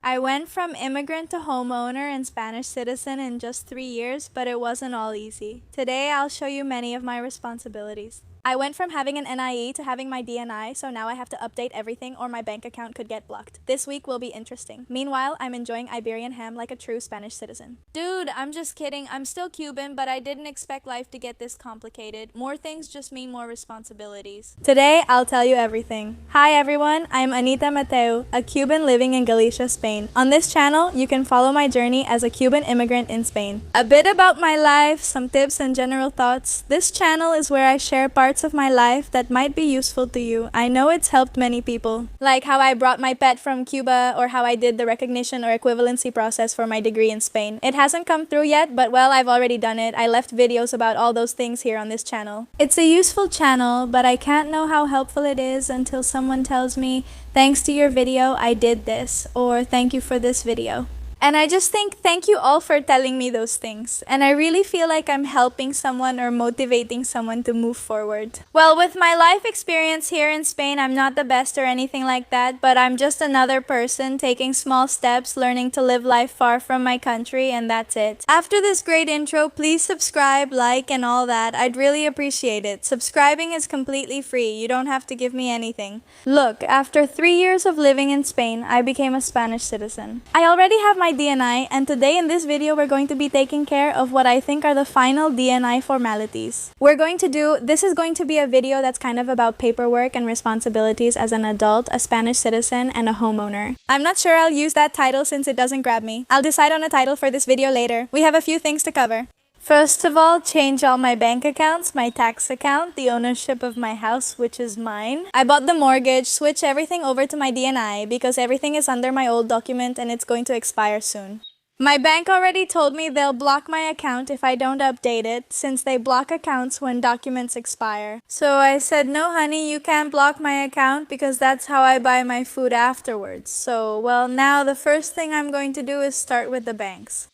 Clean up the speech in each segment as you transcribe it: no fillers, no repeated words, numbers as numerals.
I went from immigrant to homeowner and Spanish citizen in just 3 years, but it wasn't all easy. Today, I'll show you many of my responsibilities. I went from having an NIE to having my DNI, so now I have to update everything or my bank account could get blocked. This week will be interesting. Meanwhile, I'm enjoying Iberian ham like a true Spanish citizen. Dude, I'm just kidding. I'm still Cuban, but I didn't expect life to get this complicated. More things just mean more responsibilities. Today, I'll tell you everything. Hi everyone, I'm Anita Mateo, a Cuban living in Galicia, Spain. On this channel, you can follow my journey as a Cuban immigrant in Spain. A bit about my life, some tips and general thoughts. This channel is where I share parts of my life that might be useful to you. I know it's helped many people. Like how I brought my pet from Cuba or how I did the recognition or equivalency process for my degree in Spain. It hasn't come through yet, but well, I've already done it. I left videos about all those things here on this channel. It's a useful channel, but I can't know how helpful it is until someone tells me, thanks to your video, I did this, or thank you for this video. And I just think thank you all for telling me those things. And I really feel like I'm helping someone or motivating someone to move forward. Well, with my life experience here in Spain, I'm not the best or anything like that, but I'm just another person taking small steps, learning to live life far from my country, and that's it. After this great intro, please subscribe, like, and all that. I'd really appreciate it. Subscribing is completely free. You don't have to give me anything. Look, after 3 years of living in Spain, I became a Spanish citizen. I already have my DNI, and today in this video we're going to be taking care of what I think are the final DNI formalities. This is going to be a video that's kind of about paperwork and responsibilities as an adult, a Spanish citizen, and a homeowner. I'm not sure I'll use that title since it doesn't grab me. I'll decide on a title for this video later. We have a few things to cover. First of all, change all my bank accounts, my tax account, the ownership of my house, which is mine. I bought the mortgage, switch everything over to my DNI because everything is under my old document and it's going to expire soon. My bank already told me they'll block my account if I don't update it, since they block accounts when documents expire. So I said, no honey, you can't block my account because that's how I buy my food afterwards. So, well, now the first thing I'm going to do is start with the banks.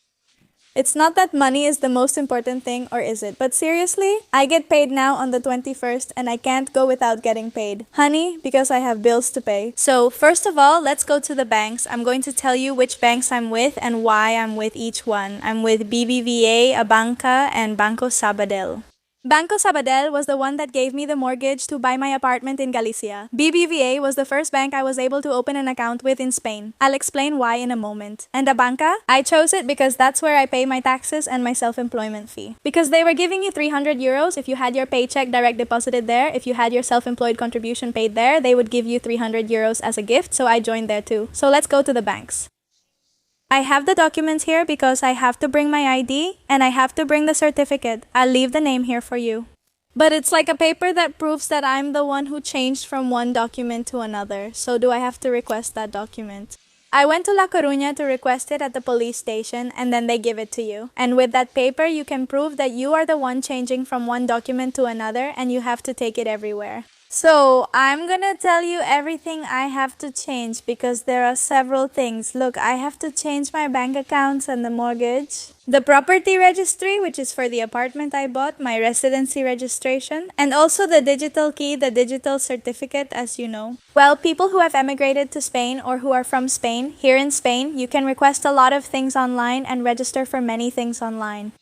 It's not that money is the most important thing, or is it? But seriously, I get paid now on the 21st and I can't go without getting paid. Honey, because I have bills to pay. So first of all, let's go to the banks. I'm going to tell you which banks I'm with and why I'm with each one. I'm with BBVA, Abanca, and Banco Sabadell. Banco Sabadell was the one that gave me the mortgage to buy my apartment in Galicia. BBVA was the first bank I was able to open an account with in Spain. I'll explain why in a moment. And Abanca? I chose it because that's where I pay my taxes and my self-employment fee. Because they were giving you 300 euros if you had your paycheck direct deposited there. If you had your self-employed contribution paid there, they would give you 300 euros as a gift, so I joined there too. So let's go to the banks. I have the documents here because I have to bring my ID and I have to bring the certificate. I'll leave the name here for you. But it's like a paper that proves that I'm the one who changed from one document to another. So do I have to request that document? I went to La Coruña to request it at the police station and then they give it to you. And with that paper, you can prove that you are the one changing from one document to another and you have to take it everywhere. So, I'm gonna tell you everything I have to change because there are several things. Look, I have to change my bank accounts and the mortgage, the property registry, which is for the apartment I bought, my residency registration, and also the digital key, the digital certificate, as you know. Well, people who have emigrated to Spain or who are from Spain, here in Spain, you can request a lot of things online and register for many things online.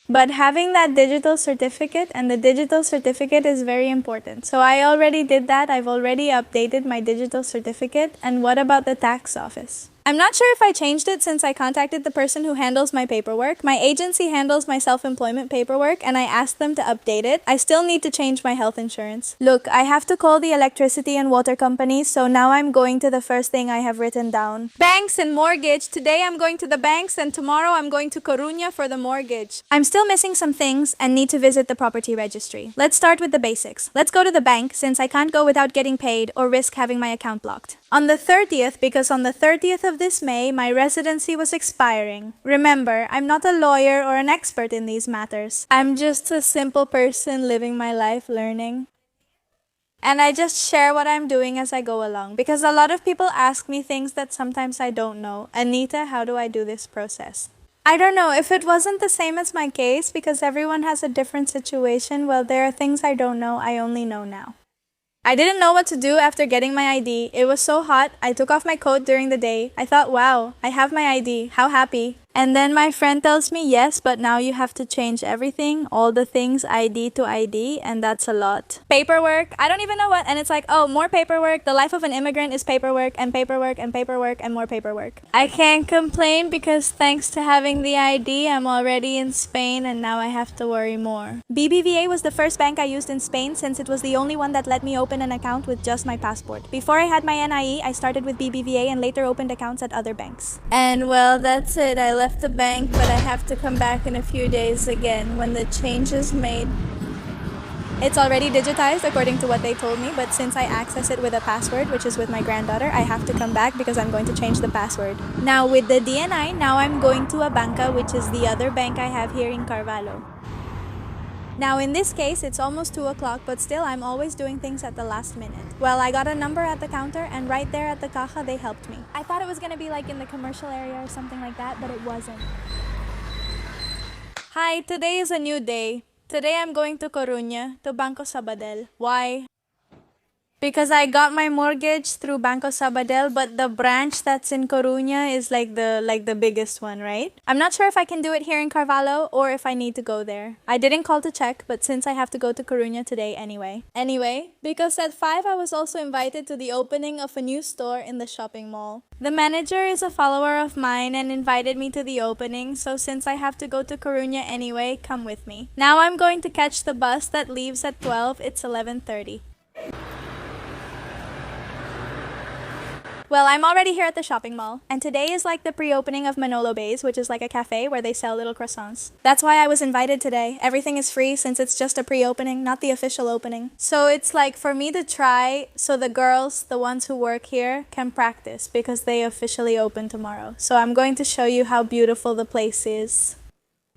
But having that digital certificate, and the digital certificate is very important. So I already did that. I've already updated my digital certificate. And what about the tax office? I'm not sure if I changed it since I contacted the person who handles my paperwork. My agency handles my self-employment paperwork and I asked them to update it. I still need to change my health insurance. Look, I have to call the electricity and water companies, so now I'm going to the first thing I have written down. Banks and mortgage. Today I'm going to the banks and tomorrow I'm going to Coruña for the mortgage. I'm still missing some things and need to visit the property registry. Let's start with the basics. Let's go to the bank since I can't go without getting paid or risk having my account blocked. On the 30th, because on the 30th of this May, my residency was expiring. Remember, I'm not a lawyer or an expert in these matters. I'm just a simple person living my life learning. And I just share what I'm doing as I go along because a lot of people ask me things that sometimes I don't know. Anita, how do I do this process? I don't know if it wasn't the same as my case because everyone has a different situation. Well, there are things I don't know, I only know now. I didn't know what to do after getting my ID. It was so hot, I took off my coat during the day. I thought, wow, I have my ID. How happy. And then my friend tells me, yes, but now you have to change everything, all the things ID to ID, and that's a lot. Paperwork, I don't even know what, and it's like, oh, more paperwork. The life of an immigrant is paperwork and paperwork and paperwork and more paperwork. I can't complain because thanks to having the ID, I'm already in Spain and now I have to worry more. BBVA was the first bank I used in Spain since it was the only one that let me open an account with just my passport. Before I had my NIE, I started with BBVA and later opened accounts at other banks. And well, that's it. I left the bank, but I have to come back in a few days again when the change is made. It's already digitized according to what they told me, but since I access it with a password, which is with my granddaughter, I have to come back because I'm going to change the password. Now with the DNI, now I'm going to a banca, which is the other bank I have here in Carvalho. Now in this case, it's almost 2 o'clock, but still I'm always doing things at the last minute. Well, I got a number at the counter and right there at the caja, they helped me. I thought it was gonna be like in the commercial area or something like that, but it wasn't. Hi, today is a new day. Today I'm going to Coruña, to Banco Sabadell. Why? Because I got my mortgage through Banco Sabadell, but the branch that's in Coruña is like the biggest one, right? I'm not sure if I can do it here in Carvalho or if I need to go there. I didn't call to check, but since I have to go to Coruña today anyway. Because at 5 I was also invited to the opening of a new store in the shopping mall. The manager is a follower of mine and invited me to the opening, so since I have to go to Coruña anyway, come with me. Now I'm going to catch the bus that leaves at 12. It's 11:30. Well, I'm already here at the shopping mall, and today is like the pre-opening of Manolo Bay's, which is like a cafe where they sell little croissants. That's why I was invited today. Everything is free since it's just a pre-opening, not the official opening. So it's like for me to try, so the girls, the ones who work here, can practice because they officially open tomorrow. So I'm going to show you how beautiful the place is.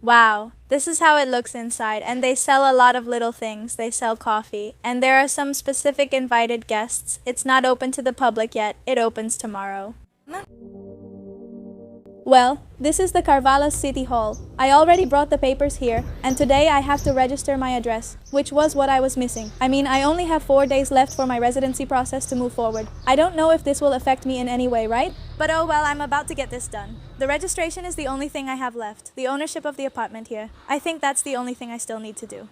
Wow, this is how it looks inside, and they sell a lot of little things. They sell coffee, and there are some specific invited guests. It's not open to the public yet. It opens tomorrow. Well, this is the Carvalho City Hall. I already brought the papers here, and today I have to register my address, which was what I was missing. I mean, I only have 4 days left for my residency process to move forward. I don't know if this will affect me in any way, right? But oh well, I'm about to get this done. The registration is the only thing I have left, the ownership of the apartment here. I think that's the only thing I still need to do.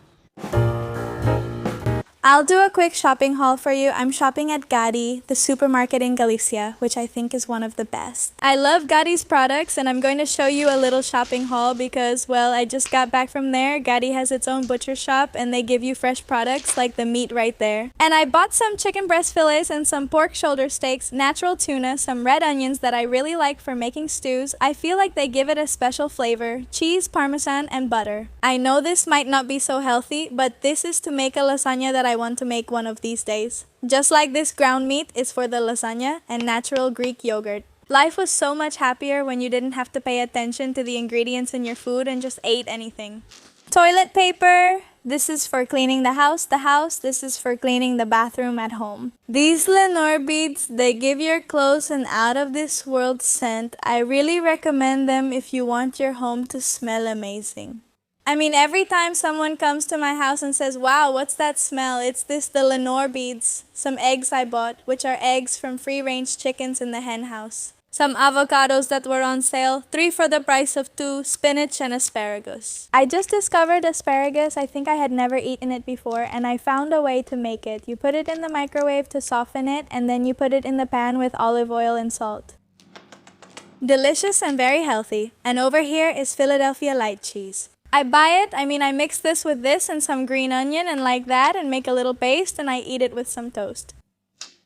I'll do a quick shopping haul for you. I'm shopping at Gadi, the supermarket in Galicia, which I think is one of the best. I love Gadi's products, and I'm going to show you a little shopping haul because, well, I just got back from there. Gadi has its own butcher shop, and they give you fresh products like the meat right there. And I bought some chicken breast fillets and some pork shoulder steaks, natural tuna, some red onions that I really like for making stews. I feel like they give it a special flavor, cheese, parmesan, and butter. I know this might not be so healthy, but this is to make a lasagna that I want to make one of these days. Just like this ground meat is for the lasagna and natural Greek yogurt. Life was so much happier when you didn't have to pay attention to the ingredients in your food and just ate anything. Toilet paper. This is for cleaning the house. This is for cleaning the bathroom at home. These Lenore beads, they give your clothes an out-of-this-world scent. I really recommend them if you want your home to smell amazing. I mean, every time someone comes to my house and says, wow, what's that smell? It's the Lenore beads. Some eggs I bought, which are eggs from free-range chickens in the hen house. Some avocados that were on sale, 3 for the price of 2, spinach and asparagus. I just discovered asparagus. I think I had never eaten it before, and I found a way to make it. You put it in the microwave to soften it, and then you put it in the pan with olive oil and salt. Delicious and very healthy. And over here is Philadelphia light cheese. I mix this with this and some green onion and like that and make a little paste and I eat it with some toast.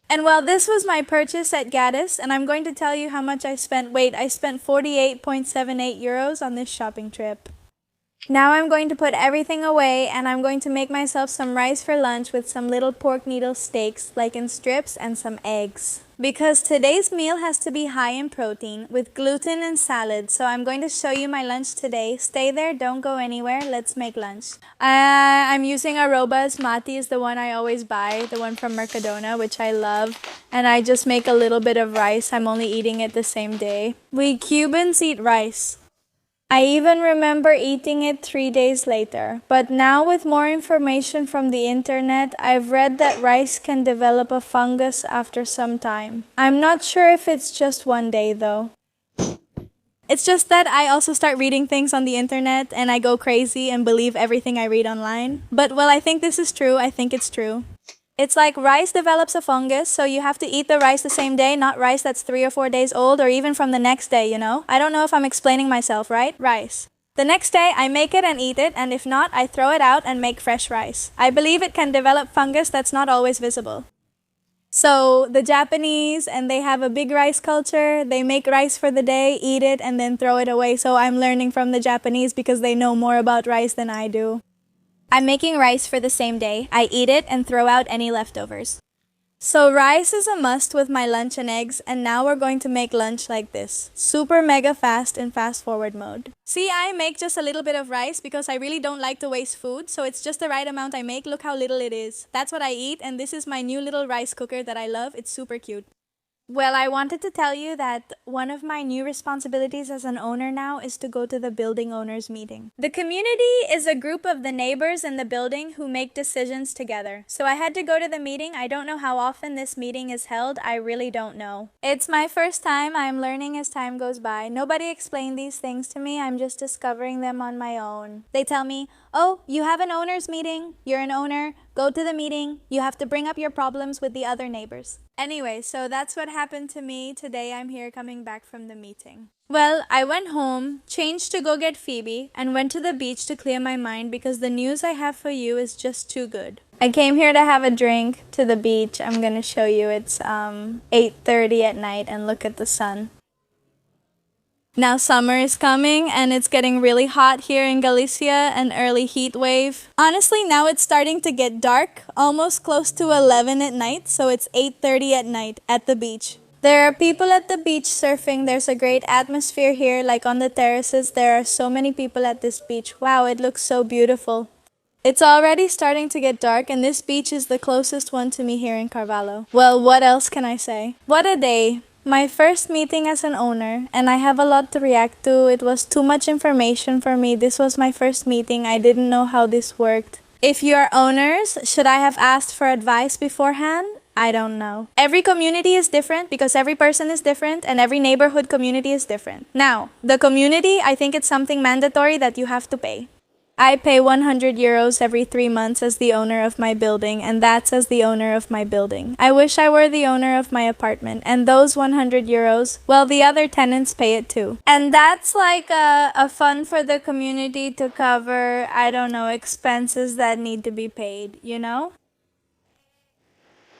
And well, this was my purchase at Gaddis, and I'm going to tell you how much I spent. Wait, I spent 48.78 euros on this shopping trip. Now I'm going to put everything away and I'm going to make myself some rice for lunch with some little pork needle steaks, like in strips, and some eggs. Because today's meal has to be high in protein with gluten and salad, so I'm going to show you my lunch today. Stay there, don't go anywhere, let's make lunch. I'm using Aroba's Mati is the one I always buy, the one from Mercadona, which I love. And I just make a little bit of rice. I'm only eating it the same day. We Cubans eat rice. I even remember eating it 3 days later. But now, with more information from the internet, I've read that rice can develop a fungus after some time. I'm not sure if it's just one day though. It's just that I also start reading things on the internet and I go crazy and believe everything I read online. But well, I think this is true. I think it's true. It's like rice develops a fungus, so you have to eat the rice the same day, not rice that's 3 or 4 days old or even from the next day, you know? I don't know if I'm explaining myself, right? Rice. The next day, I make it and eat it, and if not, I throw it out and make fresh rice. I believe it can develop fungus that's not always visible. So the Japanese, and they have a big rice culture. They make rice for the day, eat it, and then throw it away. So I'm learning from the Japanese because they know more about rice than I do. I'm making rice for the same day. I eat it and throw out any leftovers. So rice is a must with my lunch and eggs, and now we're going to make lunch like this. Super mega fast in fast forward mode. See, I make just a little bit of rice because I really don't like to waste food, so it's just the right amount I make. Look how little it is. That's what I eat, and this is my new little rice cooker that I love. It's super cute. Well, I wanted to tell you that one of my new responsibilities as an owner now is to go to the building owners meeting. The community is a group of the neighbors in the building who make decisions together. So I had to go to the meeting. I don't know how often this meeting is held. I really don't know. It's my first time. I'm learning as time goes by. Nobody explained these things to me. I'm just discovering them on my own. They tell me, "Oh, you have an owners meeting. You're an owner. Go to the meeting. You have to bring up your problems with the other neighbors." Anyway, so that's what happened to me. Today I'm here coming back from the meeting. Well, I went home, changed to go get Phoebe, and went to the beach to clear my mind because the news I have for you is just too good. I came here to have a drink to the beach. I'm gonna show you. It's 8:30 at night and look at the sun. Now summer is coming and it's getting really hot here in Galicia, an early heat wave. Honestly, now it's starting to get dark, almost close to 11 at night, so it's 8:30 at night at the beach. There are people at the beach surfing. There's a great atmosphere here, like on the terraces. There are so many people at this beach. Wow, it looks so beautiful. It's already starting to get dark, and this beach is the closest one to me here in Carvalho. Well, what else can I say? What a day. My first meeting as an owner, and I have a lot to react to. It was too much information for me. This was my first meeting. I didn't know how this worked. If you are owners, should I have asked for advice beforehand? I don't know. Every community is different because every person is different, and every neighborhood community is different. Now, the community, I think it's something mandatory that you have to pay. I pay 100 euros every 3 months as the owner of my building, and that's as the owner of my building. I wish I were the owner of my apartment, and those 100 euros, well, the other tenants pay it too. And that's like a fund for the community to cover, I don't know, expenses that need to be paid, you know?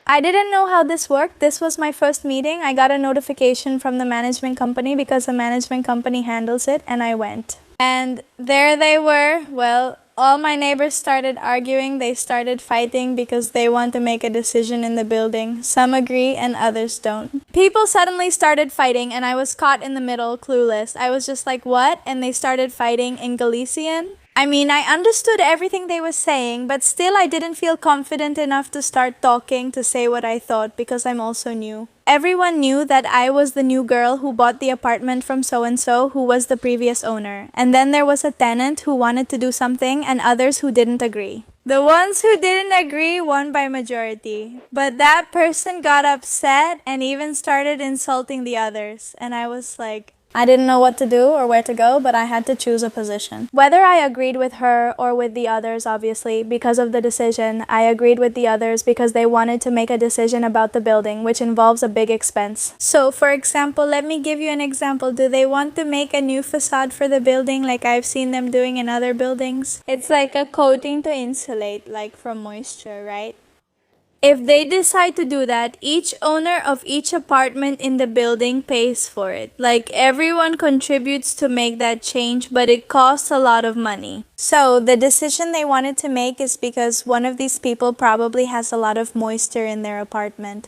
I didn't know how this worked. This was my first meeting. I got a notification from the management company because the management company handles it, and I went. And there they were. Well, all my neighbors started arguing. They started fighting because they want to make a decision in the building. Some agree and others don't. People suddenly started fighting and I was caught in the middle, clueless. I was just like, what? And they started fighting in Galician. I mean, I understood everything they were saying, but still I didn't feel confident enough to start talking, to say what I thought, because I'm also new. Everyone knew that I was the new girl who bought the apartment from so-and-so who was the previous owner. And then there was a tenant who wanted to do something and others who didn't agree. The ones who didn't agree won by majority. But that person got upset and even started insulting the others. And I was like, I didn't know what to do or where to go, but I had to choose a position. Whether I agreed with her or with the others, obviously, because of the decision, I agreed with the others because they wanted to make a decision about the building, which involves a big expense. So, for example, let me give you an example. Do they want to make a new facade for the building like I've seen them doing in other buildings? It's like a coating to insulate, like from moisture, right? If they decide to do that, each owner of each apartment in the building pays for it. Like everyone contributes to make that change, but it costs a lot of money. So the decision they wanted to make is because one of these people probably has a lot of moisture in their apartment.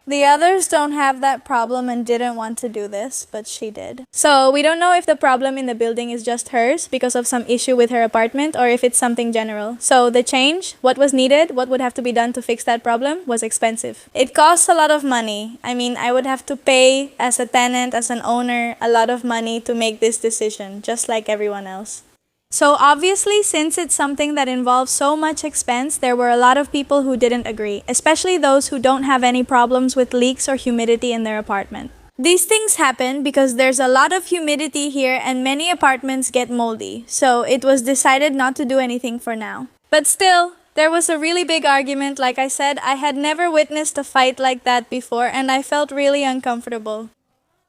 The others don't have that problem and didn't want to do this, but she did. So we don't know if the problem in the building is just hers because of some issue with her apartment or if it's something general. So the change, what was needed, what would have to be done to fix that problem was expensive. It costs a lot of money. I mean, I would have to pay as a tenant, as an owner, a lot of money to make this decision, just like everyone else. So obviously, since it's something that involves so much expense, there were a lot of people who didn't agree, especially those who don't have any problems with leaks or humidity in their apartment. These things happen because there's a lot of humidity here and many apartments get moldy, so it was decided not to do anything for now. But still, there was a really big argument. Like I said, I had never witnessed a fight like that before and I felt really uncomfortable.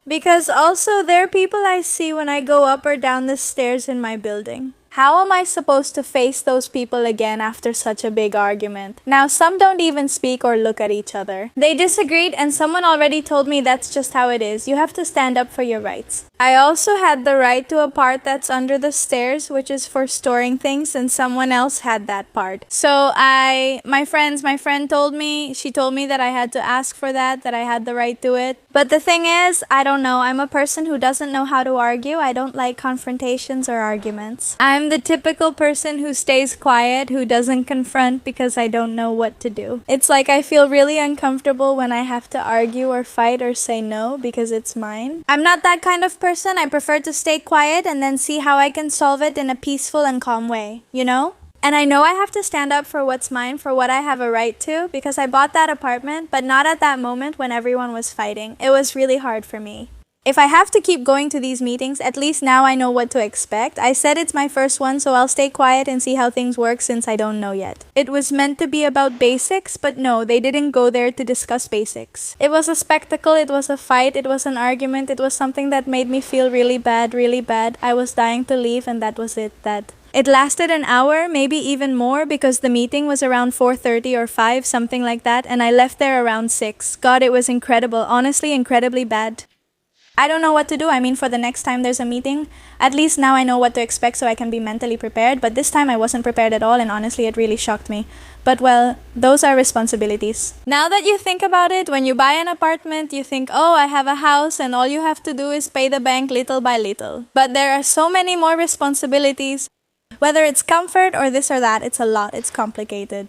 Because also, there are people I see when I go up or down the stairs in my building. How am I supposed to face those people again after such a big argument? Now, some don't even speak or look at each other. They disagreed and someone already told me that's just how it is. You have to stand up for your rights. I also had the right to a part that's under the stairs, which is for storing things, and someone else had that part. So my friend told me, she told me that I had to ask for that I had the right to it. But the thing is, I don't know. I'm a person who doesn't know how to argue. I don't like confrontations or arguments. I'm the typical person who stays quiet, who doesn't confront because I don't know what to do. It's like I feel really uncomfortable when I have to argue or fight or say no because it's mine. I'm not that kind of person. I prefer to stay quiet and then see how I can solve it in a peaceful and calm way, you know? And I know I have to stand up for what's mine, for what I have a right to, because I bought that apartment, but not at that moment when everyone was fighting. It was really hard for me. If I have to keep going to these meetings, at least now I know what to expect. I said it's my first one, so I'll stay quiet and see how things work since I don't know yet. It was meant to be about basics, but no, they didn't go there to discuss basics. It was a spectacle, it was a fight, it was an argument, it was something that made me feel really bad, really bad. I was dying to leave and that was it. It lasted an hour, maybe even more, because the meeting was around 4:30 or 5, something like that, and I left there around 6. God, it was incredible, honestly incredibly bad. I don't know what to do. I mean, for the next time there's a meeting, at least now I know what to expect so I can be mentally prepared, but this time I wasn't prepared at all and honestly it really shocked me. But well, those are responsibilities. Now that you think about it, when you buy an apartment, you think, oh, I have a house and all you have to do is pay the bank little by little. But there are so many more responsibilities. Whether it's comfort or this or that, it's a lot. It's complicated.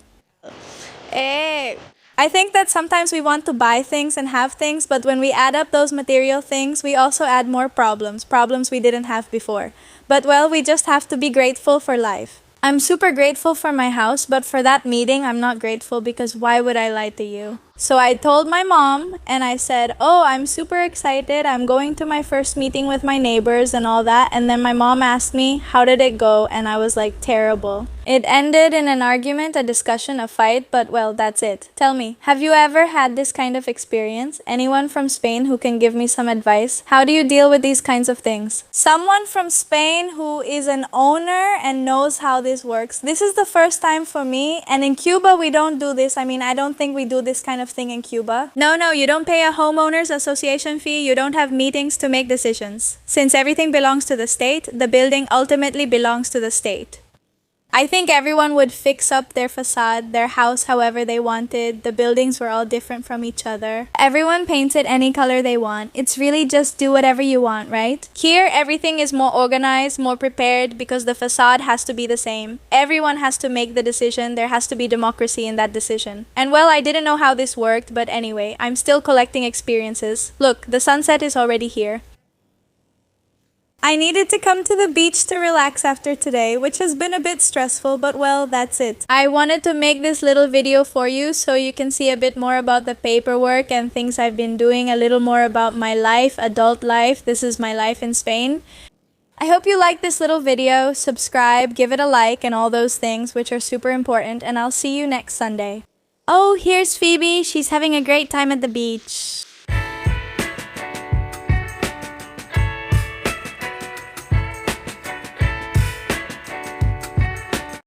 Hey. I think that sometimes we want to buy things and have things, but when we add up those material things, we also add more problems we didn't have before. But well, we just have to be grateful for life. I'm super grateful for my house, but for that meeting, I'm not grateful because why would I lie to you? So I told my mom and I said, oh, I'm super excited. I'm going to my first meeting with my neighbors and all that. And then my mom asked me, how did it go? And I was like, terrible. It ended in an argument, a discussion, a fight, but well, that's it. Tell me, have you ever had this kind of experience? Anyone from Spain who can give me some advice? How do you deal with these kinds of things? Someone from Spain who is an owner and knows how this works. This is the first time for me, and in Cuba we don't do this. I mean, I don't think we do this kind of thing in Cuba. No, you don't pay a homeowners association fee. You don't have meetings to make decisions. Since everything belongs to the state, the building ultimately belongs to the state. I think everyone would fix up their facade, their house however they wanted. The buildings were all different from each other. Everyone painted any color they want. It's really just do whatever you want, right? Here, everything is more organized, more prepared because the facade has to be the same. Everyone has to make the decision. There has to be democracy in that decision. And well, I didn't know how this worked, but anyway, I'm still collecting experiences. Look, the sunset is already here. I needed to come to the beach to relax after today, which has been a bit stressful, but well, that's it. I wanted to make this little video for you so you can see a bit more about the paperwork and things I've been doing, a little more about my life, adult life. This is my life in Spain. I hope you liked this little video. Subscribe, give it a like, and all those things, which are super important, and I'll see you next Sunday. Oh, here's Phoebe. She's having a great time at the beach.